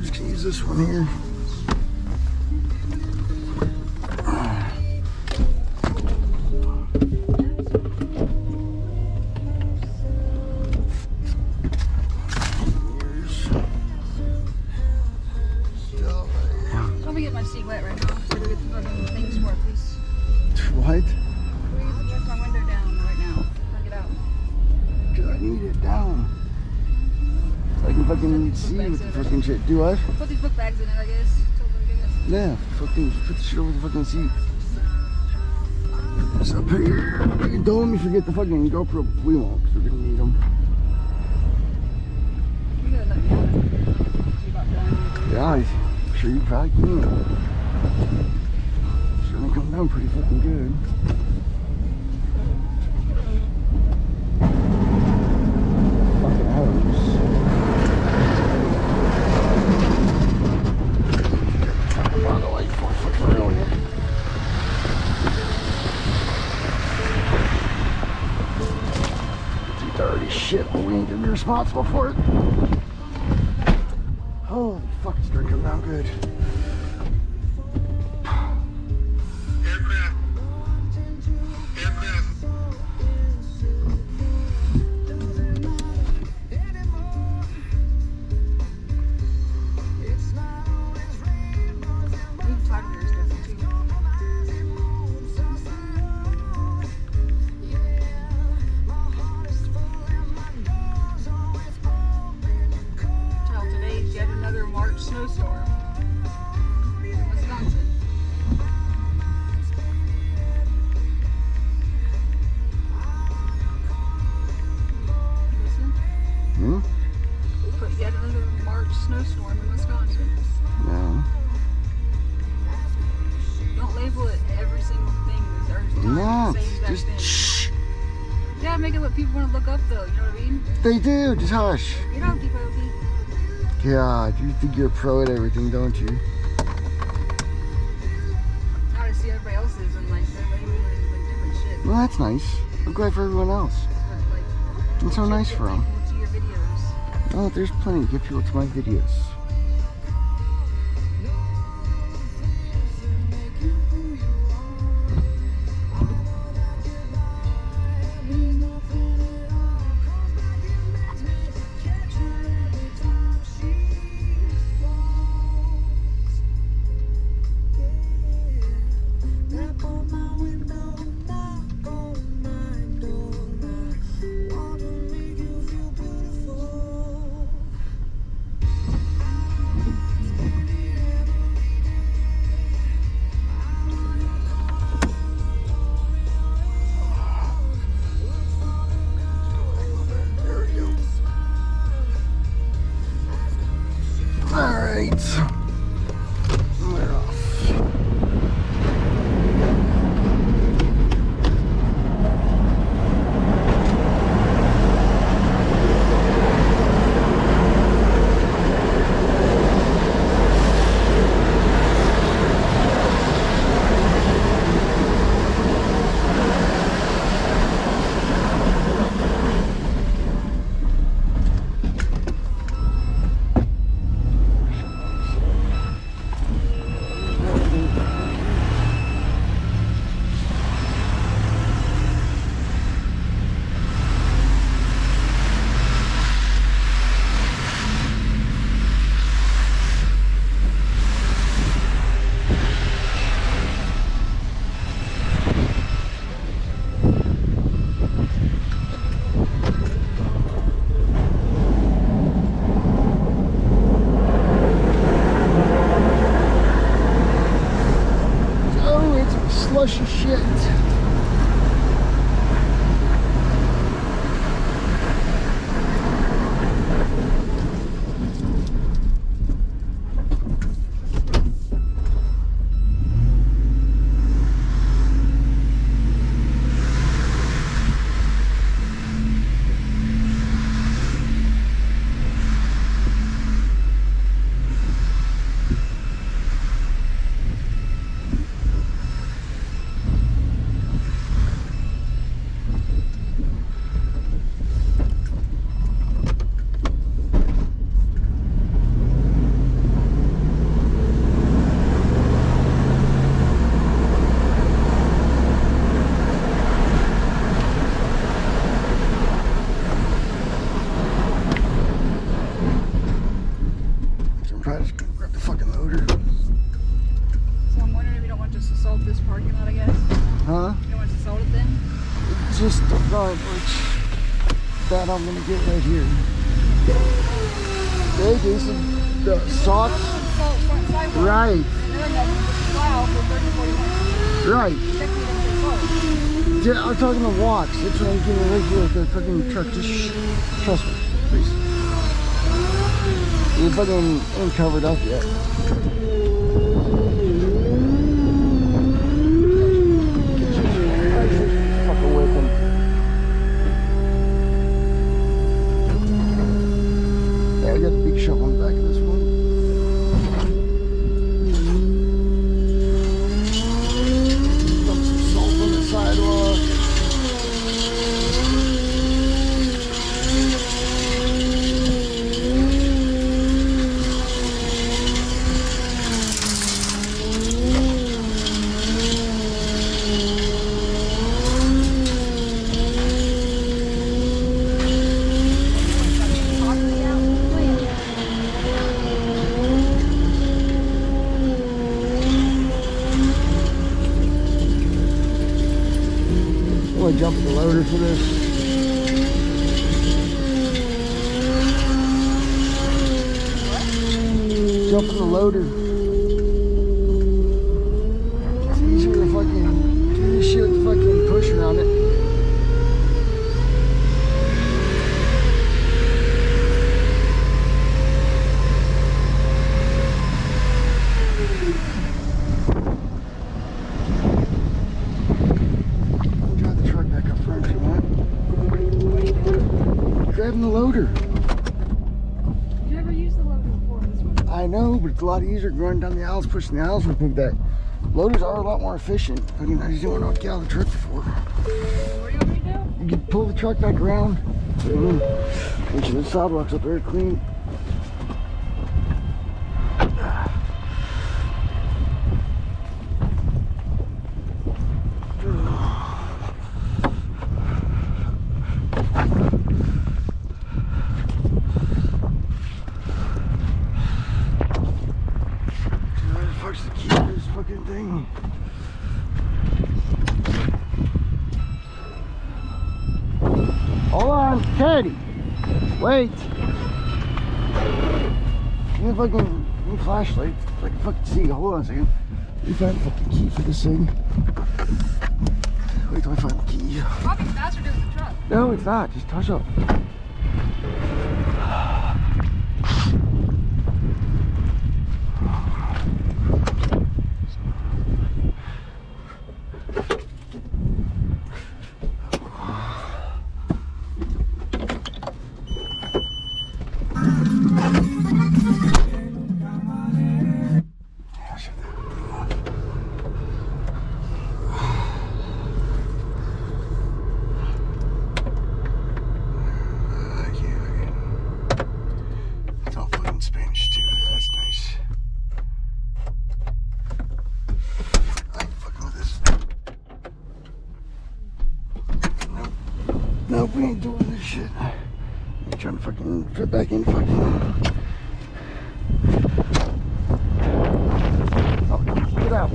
just gonna use this one here. Let me get my seat wet right now. So I get the fucking things for it, please. What? Check my window down right now. I'll get out. Cause I need it down. So I can fucking see what the fucking shit. Do what? Put these book bags in it, I guess. Yeah, fucking put the shit over the fucking seat. It's up here. Don't let me forget the fucking GoPro. We won't, because we're gonna need them. You gotta let me know. You about done. Yeah, I'm sure you probably can. It's gonna come down pretty fucking good. Fucking hours. By the way, fucking around here. It's dirty shit, but we ain't gonna be responsible for it. Holy fuck, it's drinking down good. Today's yet another March snowstorm in Wisconsin. Listen. Hmm? We put yet another March snowstorm in Wisconsin. No. Don't label it every single thing as Earth time. No, Same exact just thing. shh. You gotta make it what people want to look up though, you know what I mean? They do, just hush. You know, keep open. God, you think you're a pro at everything, don't you? Now to see everybody else's and like they're labeling it as like different shit. Well, that's nice. I'm glad for everyone else. But, like, It's so shit nice get for them. people to your videos. Oh, there's plenty to get people to my videos. loader. So I'm wondering if you don't want to just assault this parking lot, I guess. Huh? You don't want to assault it then? Just the front, which that I'm gonna get right here. Hey, Jason, the socks. Assault front sidewalk. Right, And then that plow for 30, 40 minutes. right. Technically, that's assault. Yeah, I'm talking the walks. That's what I'm getting right here with the fucking truck. Just trust me, please. You fucking ain't covered up yet. Fucking whipping. Yeah, we got the big shovel on the back of this one. Dump some salt on the sidewalk. I'm gonna jump in the loader for this. Jump in the loader. It's easier to fucking do this shit with the fucking push around it. Drive the truck back up front if you want. Grabbing the loader. You ever used the loader before in this one? I know, but it's a lot easier going down the aisles, pushing the aisles with that. Loaders are a lot more efficient. I mean, I just didn't want to get out of the truck before. What do you want me to do? You can pull the truck back around. Make sure the sidewalks up there are clean. Where the fuck's the key to this fucking thing? Hold on, Teddy. Wait. Give me a fucking flashlight so I can fucking see. Hold on a second. Let me find the fucking key for this thing. Wait till I find the key. Probably faster to do with the truck. No, it's not. Just touch up. It's all fucking Spanish too. That's nice. I ain't fucking with this. Nope. Nope, we ain't doing this shit. I'm trying to fucking fit back in fucking. Oh, get out.